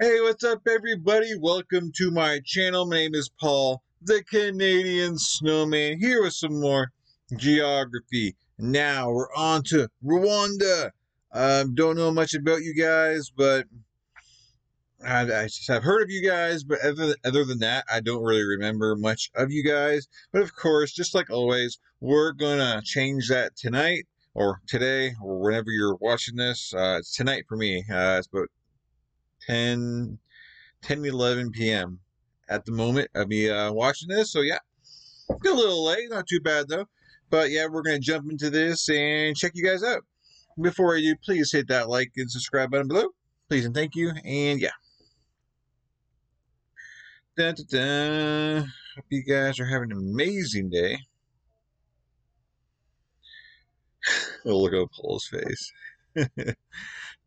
Hey, what's up, everybody? Welcome to my channel. My name is Paul, the Canadian Snowman, here with some more geography. Now we're on to Rwanda. Don't know much about you guys, but I just have heard of you guys. But other than that, I don't really remember much of you guys. But of course, just like always, we're gonna change that tonight or today or whenever you're watching this. It's tonight for me. It's about 10 11 p.m. at the moment of me watching this. So, yeah, a little late. Not too bad, though. But, yeah, we're going to jump into this and check you guys out. Before I do, please hit that like and subscribe button below. Please and thank you. And, yeah. Dun, dun, dun. Hope you guys are having an amazing day. Oh, look at Paul's face.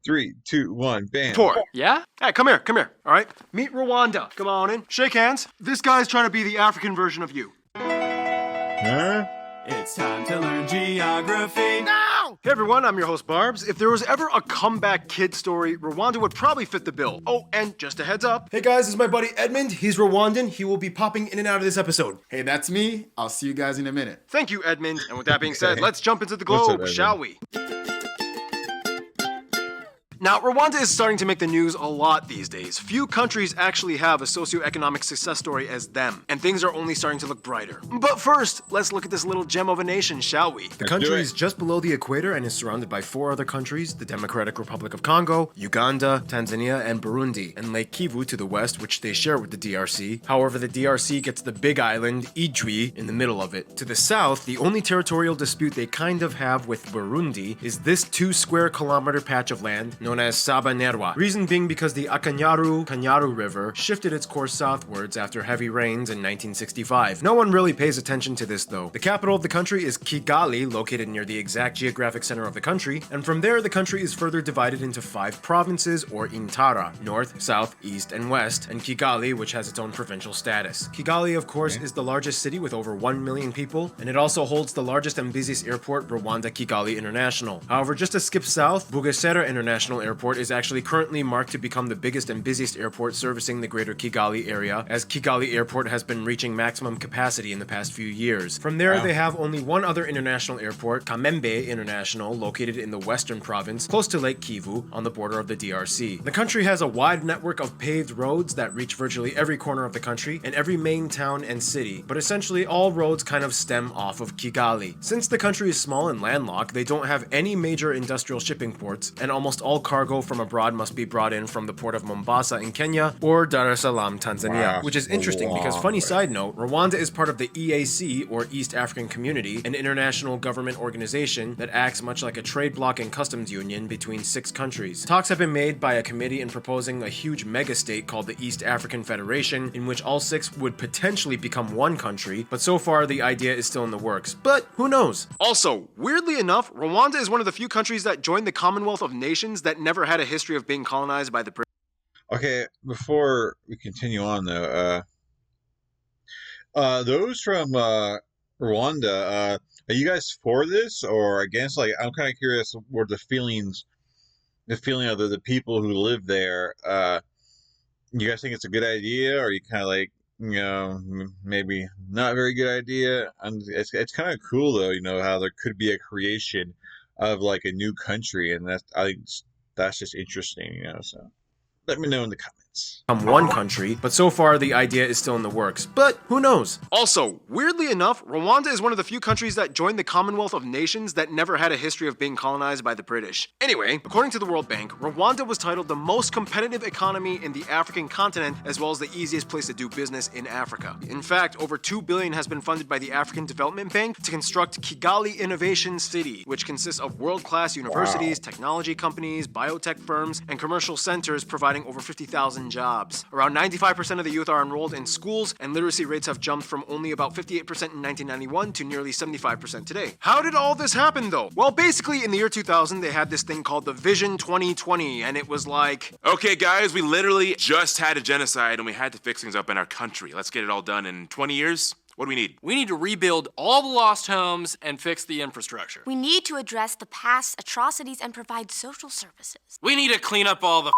3, 2, 1, bam. 4. Yeah? Hey, come here, all right? Meet Rwanda. Come on in. Shake hands. This guy's trying to be the African version of you. Huh? It's time to learn geography now! Hey everyone, I'm your host Barbs. If there was ever a comeback kid story, Rwanda would probably fit the bill. Oh, and just a heads up. Hey guys, this is my buddy Edmund. He's Rwandan. He will be popping in and out of this episode. Hey, that's me. I'll see you guys in a minute. Thank you, Edmund. And with that being said, Okay. let's jump into the What's up, globe, Edmund? shall we? Now, Rwanda is starting to make the news a lot these days. Few countries actually have a socioeconomic success story as them, and things are only starting to look brighter. But first, let's look at this little gem of a nation, shall we? The country is just below the equator and is surrounded by 4 other countries, the Democratic Republic of Congo, Uganda, Tanzania, and Burundi, and Lake Kivu to the west, which they share with the DRC. However, the DRC gets the big island, Ijwi, in the middle of it. To the south, the only territorial dispute they kind of have with Burundi is this 2 square kilometer patch of land known as Sabanerwa. Reason being because the Akanyaru River shifted its course southwards after heavy rains in 1965. No one really pays attention to this though. The capital of the country is Kigali, located near the exact geographic center of the country, and from there the country is further divided into 5 provinces or intara, north, south, east, and west, and Kigali, which has its own provincial status. Kigali, of course, is the largest city with over 1 million people, and it also holds the largest and busiest airport, Rwanda Kigali International. However, just to skip south, Bugesera International Airport is actually currently marked to become the biggest and busiest airport servicing the greater Kigali area, as Kigali Airport has been reaching maximum capacity in the past few years. From there, they have only one other international airport, Kamembe International, located in the western province, close to Lake Kivu, on the border of the DRC. The country has a wide network of paved roads that reach virtually every corner of the country and every main town and city, but essentially all roads kind of stem off of Kigali. Since the country is small and landlocked, they don't have any major industrial shipping ports, and almost all cargo from abroad must be brought in from the port of Mombasa in Kenya or Dar es Salaam, Tanzania. Wow. Which is interesting because, funny side note, Rwanda is part of the EAC, or East African Community, an international government organization that acts much like a trade bloc and customs union between 6 countries. Talks have been made by a committee in proposing a huge mega-state called the East African Federation, in which all 6 would potentially become one country, but so far the idea is still in the works. But who knows? Also, weirdly enough, Rwanda is one of the few countries that joined the Commonwealth of Nations that never had a history of being colonized by the British. Okay, before we continue on, though, those from Rwanda, are you guys for this or against? Like, I'm kind of curious what the feeling of the people who live there. You guys think it's a good idea, or you kind of like, maybe not very good idea? And it's kind of cool though, how there could be a creation of like a new country, and I think that's just interesting, so. Let me know in the comments. One country, but so far the idea is still in the works. But who knows? Also, weirdly enough, Rwanda is one of the few countries that joined the Commonwealth of Nations that never had a history of being colonized by the British. Anyway, according to the World Bank, Rwanda was titled the most competitive economy in the African continent, as well as the easiest place to do business in Africa. In fact, over $2 billion has been funded by the African Development Bank to construct Kigali Innovation City, which consists of world-class universities, technology companies, biotech firms, and commercial centers providing over 50,000 jobs. Around 95% of the youth are enrolled in schools, and literacy rates have jumped from only about 58% in 1991 to nearly 75% today. How did all this happen though? Well, basically in the year 2000, they had this thing called the Vision 2020, and it was like, okay guys, we literally just had a genocide and we had to fix things up in our country. Let's get it all done in 20 years. What do we need? We need to rebuild all the lost homes and fix the infrastructure. We need to address the past atrocities and provide social services. We need to clean up all the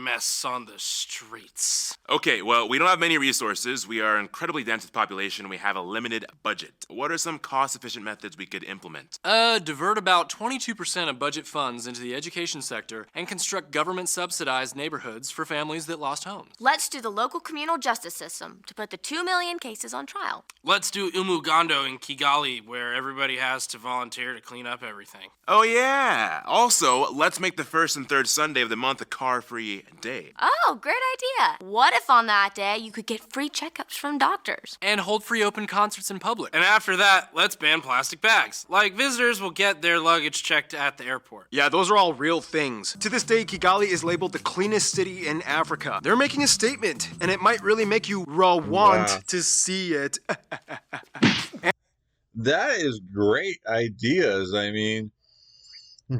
mess on the streets. Okay, well, we don't have many resources. We are incredibly dense with population. We have a limited budget. What are some cost-efficient methods we could implement? Divert about 22% of budget funds into the education sector and construct government-subsidized neighborhoods for families that lost homes. Let's do the local communal justice system to put the 2 million cases on trial. Let's do Umugando in Kigali, where everybody has to volunteer to clean up everything. Oh, yeah. Also, let's make the first and third Sunday of the month a car-free day. Oh, great idea. What if on that day you could get free checkups from doctors? And hold free open concerts in public. And after that, let's ban plastic bags. Like, visitors will get their luggage checked at the airport. Yeah, those are all real things. To this day, Kigali is labeled the cleanest city in Africa. They're making a statement, and it might really make you want to see it. That is great ideas. I mean,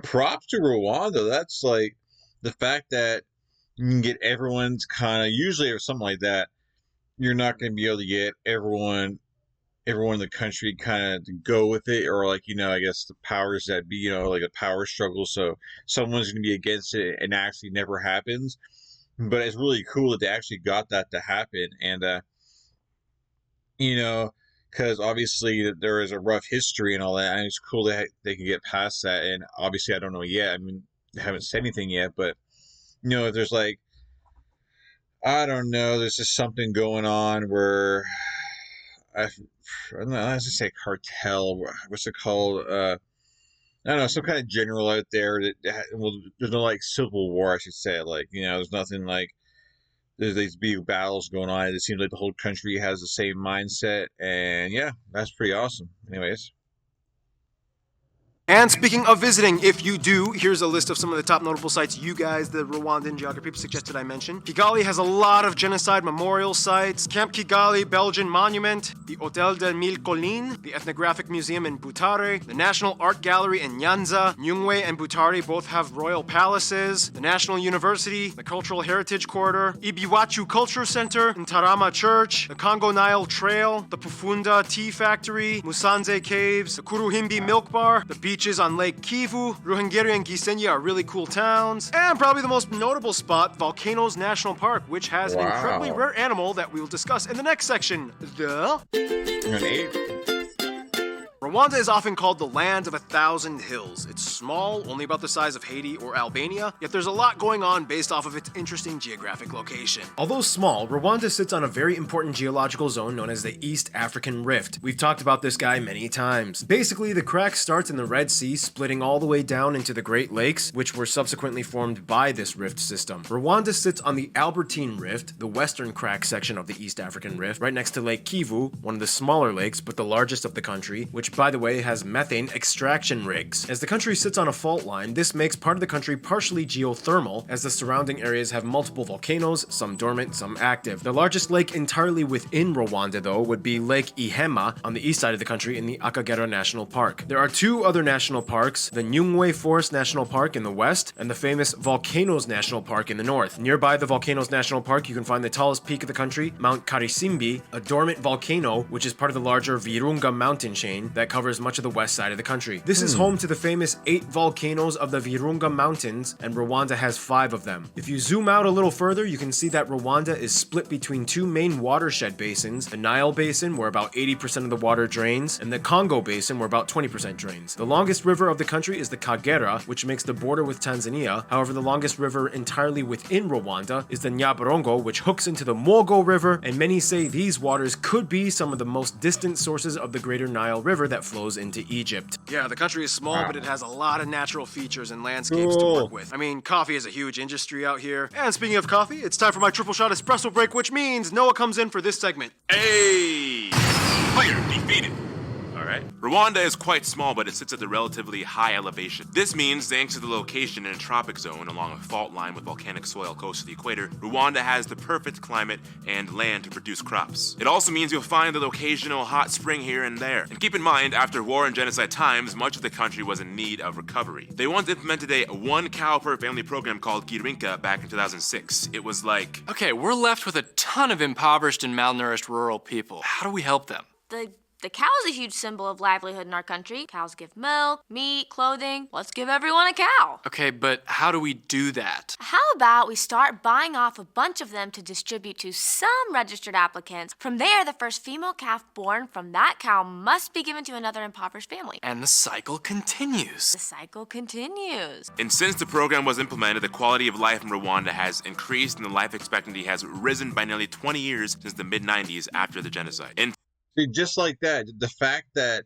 props to Rwanda. That's like the fact that you can get everyone's kind of, usually or something like that, you're not going to be able to get everyone in the country kind of to go with it, or like, you know, I guess the powers that be, you know, like a power struggle. So someone's going to be against it and actually never happens. But it's really cool that they actually got that to happen. And, you know, because obviously there is a rough history and all that, and it's cool that they can get past that. And obviously, I don't know yet. I mean, they haven't said anything yet, but you know, if there's like, I don't know, there's just something going on where I don't know, let's just say cartel. What's it called? I don't know, some kind of general out there that well, there's no like civil war, I should say. Like, you know, there's nothing like. There's these big battles going on. It seems like the whole country has the same mindset. And yeah, that's pretty awesome. Anyways. And speaking of visiting, if you do, here's a list of some of the top notable sites you guys, the Rwandan geography, suggested I mention. Kigali has a lot of genocide memorial sites. Camp Kigali Belgian Monument, the Hotel de Mille Collines, the Ethnographic Museum in Butare, the National Art Gallery in Nyanza. Nyungwe and Butare both have royal palaces. The National University, the Cultural Heritage Corridor, Ibiwachu Culture Center, Ntarama Church, the Congo Nile Trail, the Pufunda Tea Factory, Musanze Caves, the Kuruhimbi Milk Bar, the beaches on Lake Kivu. Ruhengeri and Gisenyi are really cool towns. And probably the most notable spot, Volcanoes National Park, which has an incredibly rare animal that we will discuss in the next section. An ape. Rwanda is often called the land of 1,000 hills. It's small, only about the size of Haiti or Albania, yet there's a lot going on based off of its interesting geographic location. Although small, Rwanda sits on a very important geological zone known as the East African Rift. We've talked about this guy many times. Basically, the crack starts in the Red Sea, splitting all the way down into the Great Lakes, which were subsequently formed by this rift system. Rwanda sits on the Albertine Rift, the western crack section of the East African Rift, right next to Lake Kivu, one of the smaller lakes but the largest of the country, which by the way has methane extraction rigs. As the country sits on a fault line, this makes part of the country partially geothermal, as the surrounding areas have multiple volcanoes, some dormant, some active. The largest lake entirely within Rwanda, though, would be Lake Ihema on the east side of the country in the Akagera National Park. There are two other national parks, the Nyungwe Forest National Park in the west, and the famous Volcanoes National Park in the north. Nearby the Volcanoes National Park, you can find the tallest peak of the country, Mount Karisimbi, a dormant volcano, which is part of the larger Virunga mountain chain that covers much of the west side of the country. This is home to the famous 8 volcanoes of the Virunga Mountains, and Rwanda has 5 of them. If you zoom out a little further, you can see that Rwanda is split between 2 main watershed basins, the Nile Basin, where about 80% of the water drains, and the Congo Basin, where about 20% drains. The longest river of the country is the Kagera, which makes the border with Tanzania. However, the longest river entirely within Rwanda is the Nyabarongo, which hooks into the Mogo River, and many say these waters could be some of the most distant sources of the greater Nile River that flows into Egypt. Yeah, the country is small, but it has a lot of natural features and landscapes to work with. I mean, coffee is a huge industry out here. And speaking of coffee, it's time for my triple shot espresso break, which means Noah comes in for this segment. Hey! Player defeated. Alright. Rwanda is quite small, but it sits at a relatively high elevation. This means, thanks to the location in a tropic zone along a fault line with volcanic soil close to the equator, Rwanda has the perfect climate and land to produce crops. It also means you'll find the occasional hot spring here and there. And keep in mind, after war and genocide times, much of the country was in need of recovery. They once implemented a 1 cow per family program called Girinka back in 2006. It was like... Okay, we're left with a ton of impoverished and malnourished rural people. How do we help them? The The cow is a huge symbol of livelihood in our country. Cows give milk, meat, clothing. Let's give everyone a cow. Okay, but how do we do that? How about we start buying off a bunch of them to distribute to some registered applicants? From there, the first female calf born from that cow must be given to another impoverished family. And the cycle continues. The cycle continues. And since the program was implemented, the quality of life in Rwanda has increased and the life expectancy has risen by nearly 20 years since the mid-90s after the genocide. And See, just like that, the fact that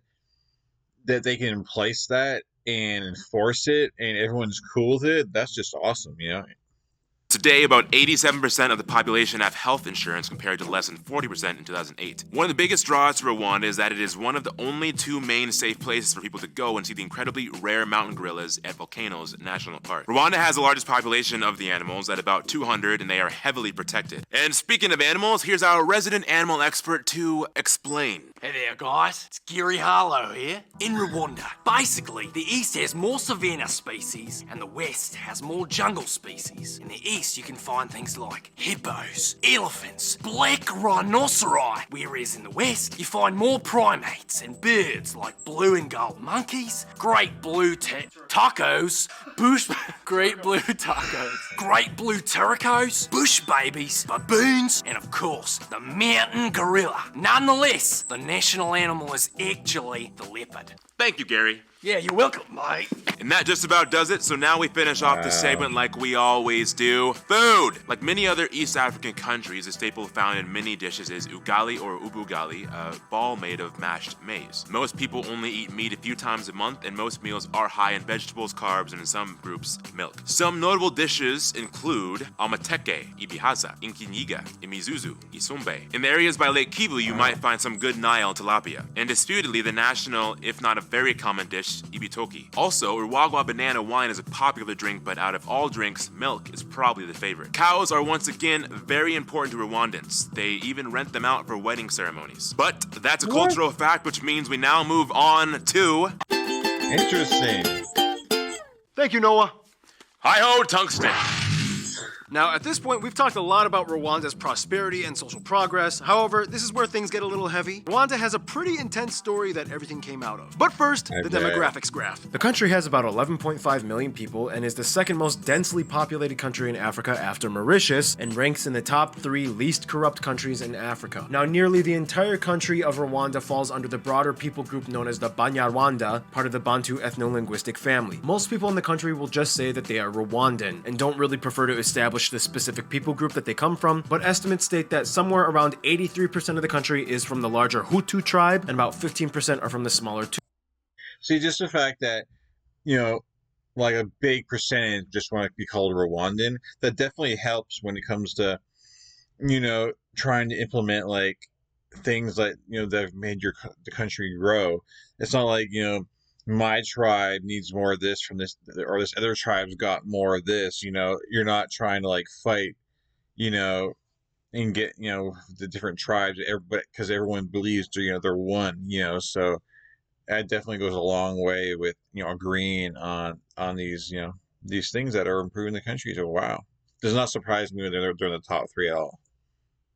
they can place that and enforce it and everyone's cool with it, that's just awesome, you know? today, about 87% of the population have health insurance compared to less than 40% in 2008. One of the biggest draws to Rwanda is that it is one of the only two main safe places for people to go and see the incredibly rare mountain gorillas at Volcanoes National Park. Rwanda has the largest population of the animals at about 200, and they are heavily protected. And speaking of animals, here's our resident animal expert to explain. Hey there, guys. It's Gary Harlow here. In Rwanda, basically, the east has more savanna species and the west has more jungle species. In the east, you can find things like hippos, elephants, black rhinoceri, whereas in the west, you find more primates and birds like blue and gold monkeys, great blue tacos, great blue turicos, bush babies, baboons, and of course, the mountain gorilla. Nonetheless, the national animal is actually the leopard. Thank you, Gary. Yeah, you're welcome, mate. And that just about does it, so now we finish off the segment like we always do. Food! Like many other East African countries, a staple found in many dishes is ugali or ubugali, a ball made of mashed maize. Most people only eat meat a few times a month, and most meals are high in vegetables, carbs, and in some groups, milk. Some notable dishes include amateke, ibihaza, inkinyiga, imizuzu, isumbe. In the areas by Lake Kivu, you might find some good Nile tilapia. And disputedly, the national, if not a very common dish, ibitoki. Also, Urwagwa banana wine is a popular drink, but out of all drinks, milk is probably the favorite. Cows are once again very important to Rwandans. They even rent them out for wedding ceremonies. But that's a cultural fact, which means we now move on to... Interesting. Thank you, Noah. Hi-ho, tungsten! Now, at this point, we've talked a lot about Rwanda's prosperity and social progress. However, this is where things get a little heavy. Rwanda has a pretty intense story that everything came out of. But first, the demographics graph. The country has about 11.5 million people and is the second most densely populated country in Africa after Mauritius, and ranks in the top 3 least corrupt countries in Africa. Now, nearly the entire country of Rwanda falls under the broader people group known as the Banyarwanda, part of the Bantu ethno-linguistic family. Most people in the country will just say that they are Rwandan, and don't really prefer to establish the specific people group that they come from, but estimates state that somewhere around 83% of the country is from the larger Hutu tribe, and about 15% are from the smaller Tutsi. See, just the fact that, you know, like a big percentage just want to be called Rwandan, that definitely helps when it comes to, you know, trying to implement like things like, you know, that have made the country grow. It's not like, you know, my tribe needs more of this from this, or this other tribe's got more of this. You know, you're not trying to like fight, you know, and get, you know, the different tribes, because everyone believes, you know, they're one, you know. So that definitely goes a long way with, you know, agreeing on these, you know, these things that are improving the country. So wow, does not surprise me when they're in the top 3 at all.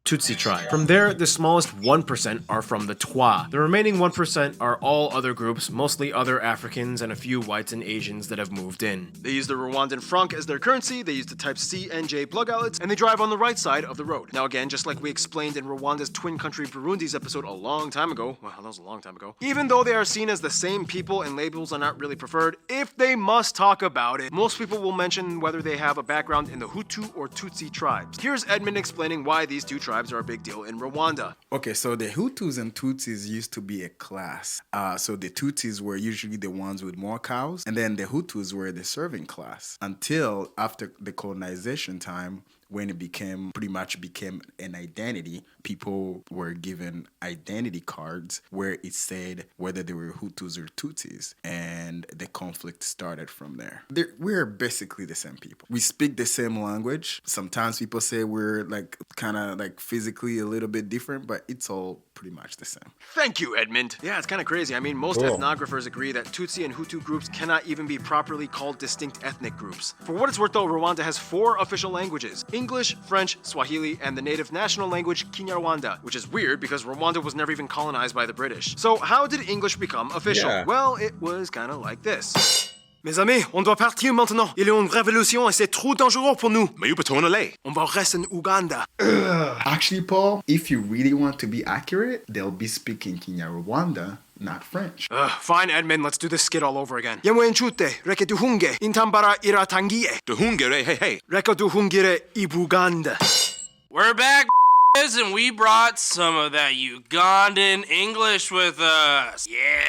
Tutsi tribe. From there, the smallest 1% are from the Twa. The remaining 1% are all other groups, mostly other Africans and a few whites and Asians that have moved in. They use the Rwandan franc as their currency, they use the type C and J plug outlets, and they drive on the right side of the road. Now again, just like we explained in Rwanda's twin country Burundi's episode a long time ago, well, that was a long time ago, even though they are seen as the same people and labels are not really preferred, if they must talk about it, most people will mention whether they have a background in the Hutu or Tutsi tribes. Here's Edmund explaining why these two tribes are a big deal in Rwanda. Okay, so the Hutus and Tutsis used to be a class. So the Tutsis were usually the ones with more cows, and then the Hutus were the serving class. Until after the colonization time, when it pretty much became an identity, people were given identity cards where it said whether they were Hutus or Tutsis, and the conflict started from there. We're basically the same people. We speak the same language. Sometimes people say we're like kind of like physically a little bit different, but it's all pretty much the same. Thank you, Edmund. Yeah, it's kind of crazy. I mean, most Cool. ethnographers agree that Tutsi and Hutu groups cannot even be properly called distinct ethnic groups. For what it's worth though, Rwanda has 4 official languages: English, French, Swahili, and the native national language Kinyarwanda, which is weird because Rwanda was never even colonized by the British. So how did English become official? Yeah. Well, it was kind of like this. Mes amis, on doit partir maintenant. Il y a une révolution et c'est trop dangereux pour nous. Mayupatonale. On va rester en Uganda. Actually, Paul, if you really want to be accurate, they'll be speaking Kinyarwanda, not French. Fine, Edmund, let's do this skit all over again. Yamwe nchute, reke duhunge, intambara iratangie. Duhungere, hey. Reka duhungire ibuganda. We're back, and we brought some of that Ugandan English with us. Yeah.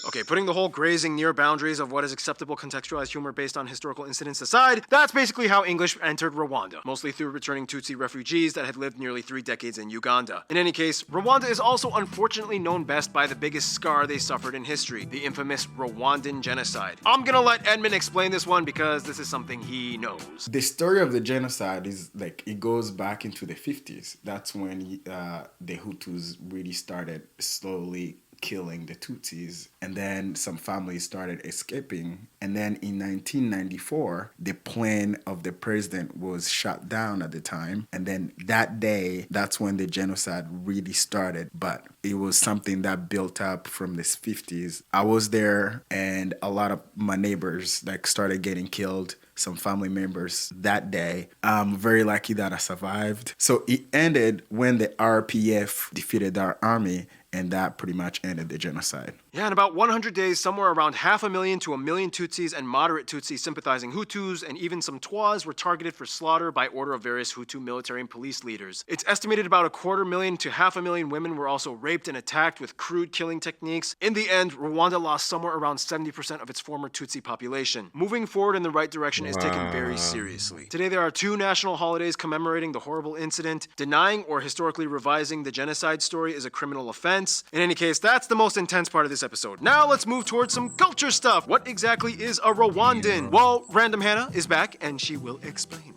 Okay, putting the whole grazing near boundaries of what is acceptable contextualized humor based on historical incidents aside, that's basically how English entered Rwanda, mostly through returning Tutsi refugees that had lived nearly 3 decades in Uganda. In any case, Rwanda is also unfortunately known best by the biggest scar they suffered in history, the infamous Rwandan genocide. I'm gonna let Edmund explain this one because this is something he knows. The story of the genocide is like, it goes back into the 50s. That's when the Hutus really started slowly killing the Tutsis, and then some families started escaping. And then in 1994, the plane of the president was shot down at the time. And then that day, that's when the genocide really started. But it was something that built up from the 50s. I was there, and a lot of my neighbors started getting killed. Some family members that day. I'm very lucky that I survived. So it ended when the RPF defeated our army, and that pretty much ended the genocide. Yeah, in about 100 days, somewhere around 500,000 to 1 million Tutsis and moderate Tutsi sympathizing Hutus and even some Twas were targeted for slaughter by order of various Hutu military and police leaders. It's estimated about 250,000 to 500,000 women were also raped and attacked with crude killing techniques. In the end, Rwanda lost somewhere around 70% of its former Tutsi population. Moving forward in the right direction is taken very seriously. Today there are 2 national holidays commemorating the horrible incident. Denying or historically revising the genocide story is a criminal offense. In any case, that's the most intense part of this episode. Now let's move towards some culture stuff. What exactly is a Rwandan? Well, Random Hannah is back and she will explain.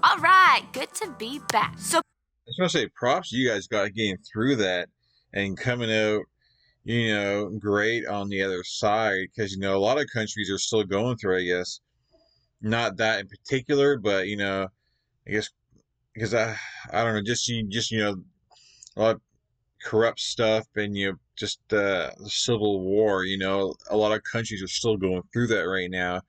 All right, good to be back. So I was going to say, props to you guys got getting through that and coming out, great on the other side. Because, a lot of countries are still going through, I guess. Not that in particular, but, I guess, because I don't know, just a lot of corrupt stuff and, just the civil war, a lot of countries are still going through that right now.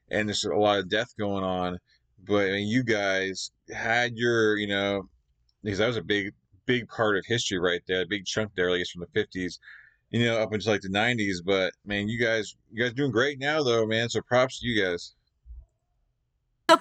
And there's a lot of death going on. But, you guys had your, because that was a big part of history right there, a big chunk there, I guess, from the 50s, up until the 90s. But, man, you guys doing great now, though, man. So props to you guys.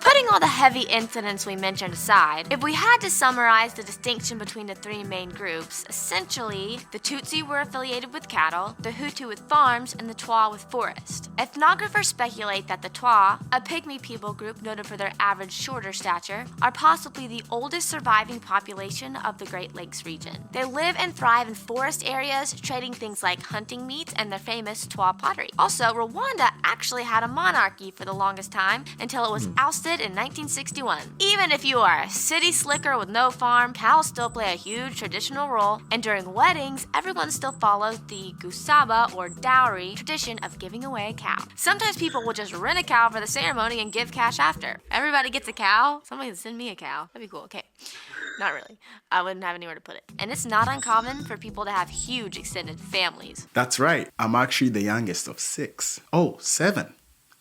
putting all the heavy incidents we mentioned aside, if we had to summarize the distinction between the 3 main groups, essentially, the Tutsi were affiliated with cattle, the Hutu with farms, and the Twa with forest. Ethnographers speculate that the Twa, a pygmy people group noted for their average shorter stature, are possibly the oldest surviving population of the Great Lakes region. They live and thrive in forest areas, trading things like hunting meats and their famous Twa pottery. Also, Rwanda actually had a monarchy for the longest time until it was ousted in 1961. Even if you are a city slicker with no farm, cows still play a huge traditional role, and during weddings, everyone still follows the gusaba or dowry tradition of giving away a cow. Sometimes people will just rent a cow for the ceremony and give cash after. Everybody gets a cow. Somebody can send me a cow. That'd be cool. Okay. Not really. I wouldn't have anywhere to put it. And it's not uncommon for people to have huge extended families. That's right. I'm actually the youngest of 6. Oh, 7.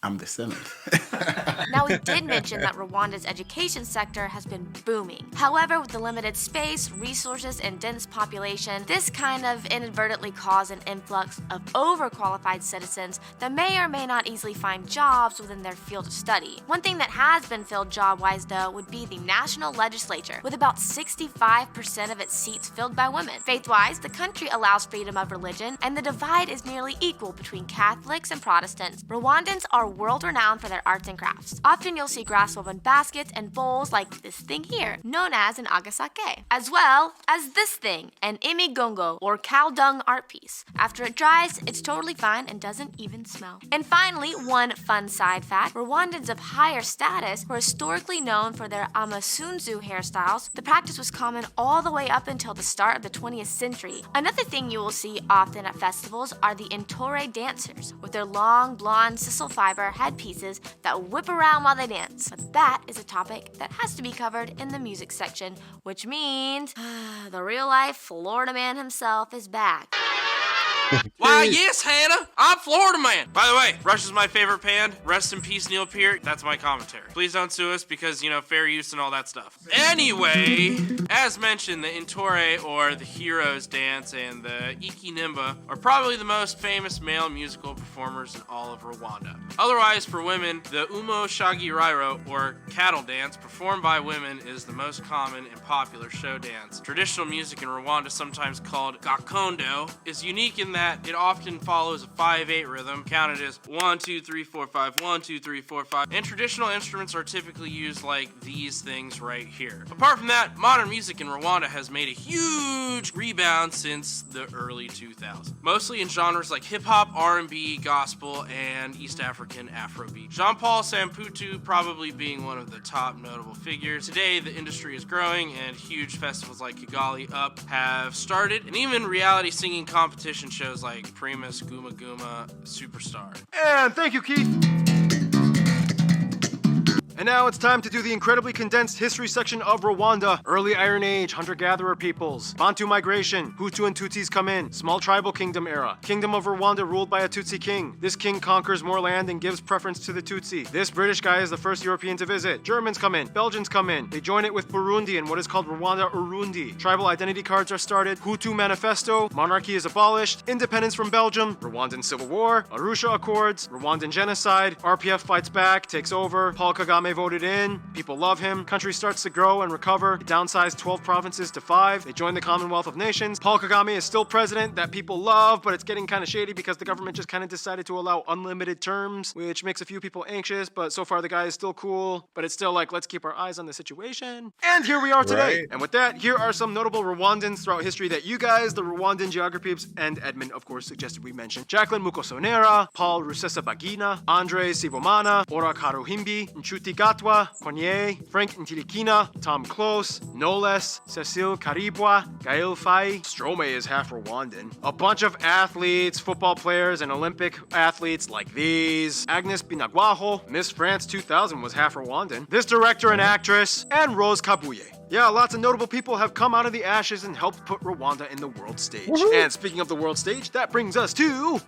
I'm the 7th. Now, we did mention that Rwanda's education sector has been booming. However, with the limited space, resources, and dense population, this kind of inadvertently caused an influx of overqualified citizens that may or may not easily find jobs within their field of study. One thing that has been filled job-wise, though, would be the national legislature, with about 65% of its seats filled by women. Faith-wise, the country allows freedom of religion, and the divide is nearly equal between Catholics and Protestants. Rwandans are are world-renowned for their arts and crafts. Often you'll see grass-woven baskets and bowls like this thing here, known as an agasake, as well as this thing, an imigongo, or cow dung art piece. After it dries, it's totally fine and doesn't even smell. And finally, one fun side fact, Rwandans of higher status were historically known for their amasunzu hairstyles. The practice was common all the way up until the start of the 20th century. Another thing you will see often at festivals are the Intore dancers, with their long, blonde, sisal fiber headpieces that whip around while they dance. But that is a topic that has to be covered in the music section, which means the real-life Florida man himself is back. Why, yes, Hannah, I'm Florida man. By the way, Rush is my favorite band. Rest in peace, Neil Peart. That's my commentary. Please don't sue us because, fair use and all that stuff. Anyway, as mentioned, the Intore, or the Heroes Dance, and the Ikinimba are probably the most famous male musical performers in all of Rwanda. Otherwise, for women, the Umo Shagirairo, or cattle dance, performed by women, is the most common and popular show dance. Traditional music in Rwanda, sometimes called gakondo, is unique in that it often follows a 5/8 rhythm, counted as 1, 2, 3, 4, 5, 1, 2, 3, 4, 5, and traditional instruments are typically used like these things right here. Apart from that, modern music in Rwanda has made a huge rebound since the early 2000s, mostly in genres like hip-hop, R&B, gospel, and East African Afrobeat. Jean-Paul Samputu probably being one of the top notable figures. Today, the industry is growing, and huge festivals like Kigali Up have started, and even reality singing competition shows like Primus Guma Guma Superstar. And thank you, Keith. And now it's time to do the incredibly condensed history section of Rwanda. Early Iron Age, hunter-gatherer peoples, Bantu migration, Hutu and Tutsis come in, small tribal kingdom era, Kingdom of Rwanda ruled by a Tutsi king. This king conquers more land and gives preference to the Tutsi. This British guy is the first European to visit. Germans come in, Belgians come in. They join it with Burundi in what is called Rwanda Urundi. Tribal identity cards are started, Hutu manifesto, monarchy is abolished, independence from Belgium, Rwandan civil war, Arusha Accords, Rwandan genocide, RPF fights back, takes over, Paul Kagame voted in, people love him, country starts to grow and recover, downsized 12 provinces to 5, they join the Commonwealth of Nations, Paul Kagame is still president, that people love, but it's getting kind of shady because the government just kind of decided to allow unlimited terms, which makes a few people anxious, but so far the guy is still cool, but it's still like, let's keep our eyes on the situation. And here we are today. Right. And with that, here are some notable Rwandans throughout history that you guys, the Rwandan geographies, and Edmund, of course, suggested we mention. Jacqueline Mukosonera, Paul Rusesabagina, Andre Sibomana, Ora Karuhimbi, Nchuti Gatwa, Konye, Frank Ntilikina, Tom Close, Noles, Cecile Karibwa, Gail Fai. Strome is half Rwandan. A bunch of athletes, football players, and Olympic athletes like these. Agnes Binagwaho, Miss France 2000 was half Rwandan. This director and actress, and Rose Kabuye. Yeah, lots of notable people have come out of the ashes and helped put Rwanda in the world stage. Woohoo! And speaking of the world stage, that brings us to...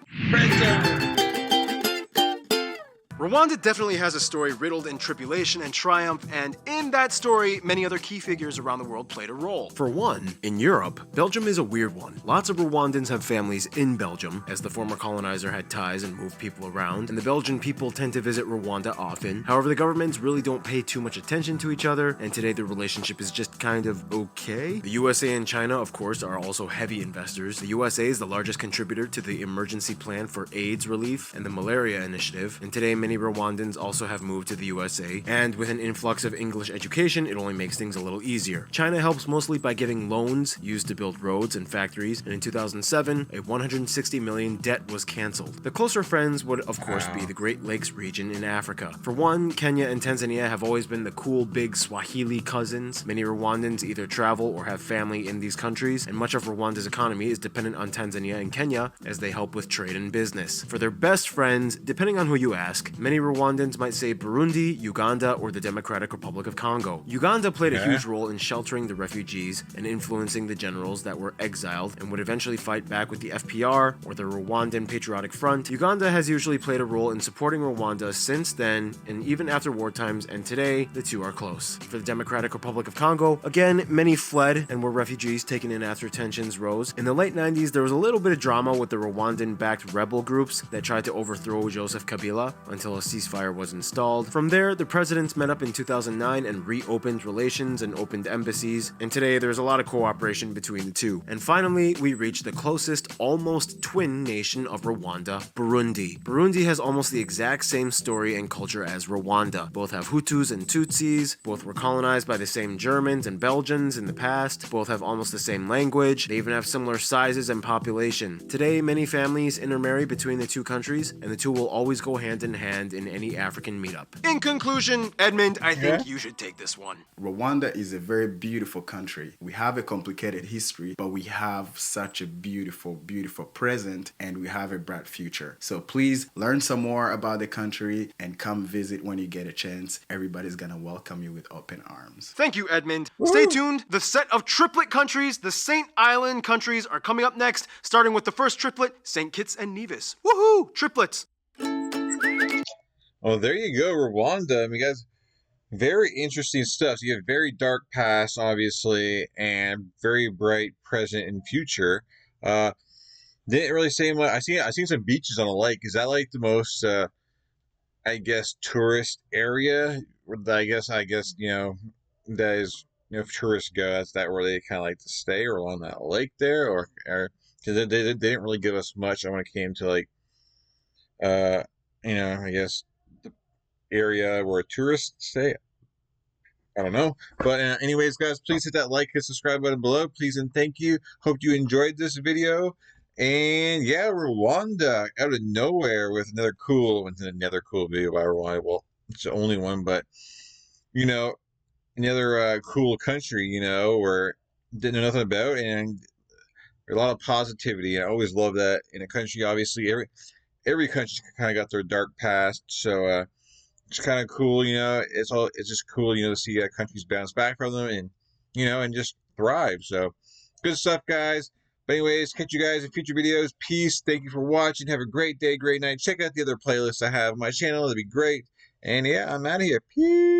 Rwanda definitely has a story riddled in tribulation and triumph, and in that story, many other key figures around the world played a role. For one, in Europe, Belgium is a weird one. Lots of Rwandans have families in Belgium, as the former colonizer had ties and moved people around, and the Belgian people tend to visit Rwanda often. However, the governments really don't pay too much attention to each other, and today the relationship is just kind of okay. The USA and China, of course, are also heavy investors. The USA is the largest contributor to the Emergency Plan for AIDS Relief and the Malaria Initiative, and today many Rwandans also have moved to the USA, and with an influx of English education, it only makes things a little easier. China helps mostly by giving loans used to build roads and factories, and in 2007, a $160 million debt was cancelled. The closer friends would, of course, be the Great Lakes region in Africa. For one, Kenya and Tanzania have always been the cool big Swahili cousins. Many Rwandans either travel or have family in these countries, and much of Rwanda's economy is dependent on Tanzania and Kenya as they help with trade and business. For their best friends, depending on who you ask, many Rwandans might say Burundi, Uganda, or the Democratic Republic of Congo. Uganda played a huge role in sheltering the refugees and influencing the generals that were exiled and would eventually fight back with the FPR or the Rwandan Patriotic Front. Uganda has usually played a role in supporting Rwanda since then, and even after war times, and today, the two are close. For the Democratic Republic of Congo, again, many fled and were refugees taken in after tensions rose. In the late 90s, there was a little bit of drama with the Rwandan-backed rebel groups that tried to overthrow Joseph Kabila until until a ceasefire was installed. From there, the presidents met up in 2009 and reopened relations and opened embassies, and today there's a lot of cooperation between the two. And finally, we reach the closest, almost twin nation of Rwanda, Burundi. Burundi has almost the exact same story and culture as Rwanda. Both have Hutus and Tutsis, both were colonized by the same Germans and Belgians in the past, both have almost the same language, they even have similar sizes and population. Today, many families intermarry between the two countries, and the two will always go hand in hand in any African meetup. In conclusion, Edmund, I think you should take this one. Rwanda is a very beautiful country. We have a complicated history, but we have such a beautiful, beautiful present, and we have a bright future. So please learn some more about the country and come visit when you get a chance. Everybody's gonna welcome you with open arms. Thank you, Edmund. Stay tuned. The set of triplet countries, the Saint Island countries, are coming up next, starting with the first triplet, St. Kitts and Nevis. Woohoo! Triplets! Oh, there you go, Rwanda. I mean, guys, very interesting stuff. So you have very dark past, obviously, and very bright present and future. Didn't really say much. I seen some beaches on a lake. Is that like the most, I guess, tourist area? I guess you know, that is, you know, if tourists go, that's that where they kind of like to stay, or along that lake there, or because they didn't really give us much when it came to like, you know, I guess the area where tourists stay. I don't know. But anyways, guys, please hit that like and subscribe button below. Please and thank you. Hope you enjoyed this video. And yeah, Rwanda out of nowhere with another cool video by Rwanda. Well, it's the only one, but you know, another cool country, you know, where didn't know nothing about, and a lot of positivity. I always love that in a country. Obviously, every country kind of got their dark past, so it's kind of cool, you know. It's just cool, you know, to see countries bounce back from them, and you know, and just thrive. So good stuff, guys. But anyways, catch you guys in future videos. Peace. Thank you for watching. Have a great day, great night. Check out the other playlists I have on my channel. That'd be great. And yeah, I'm out of here. Peace.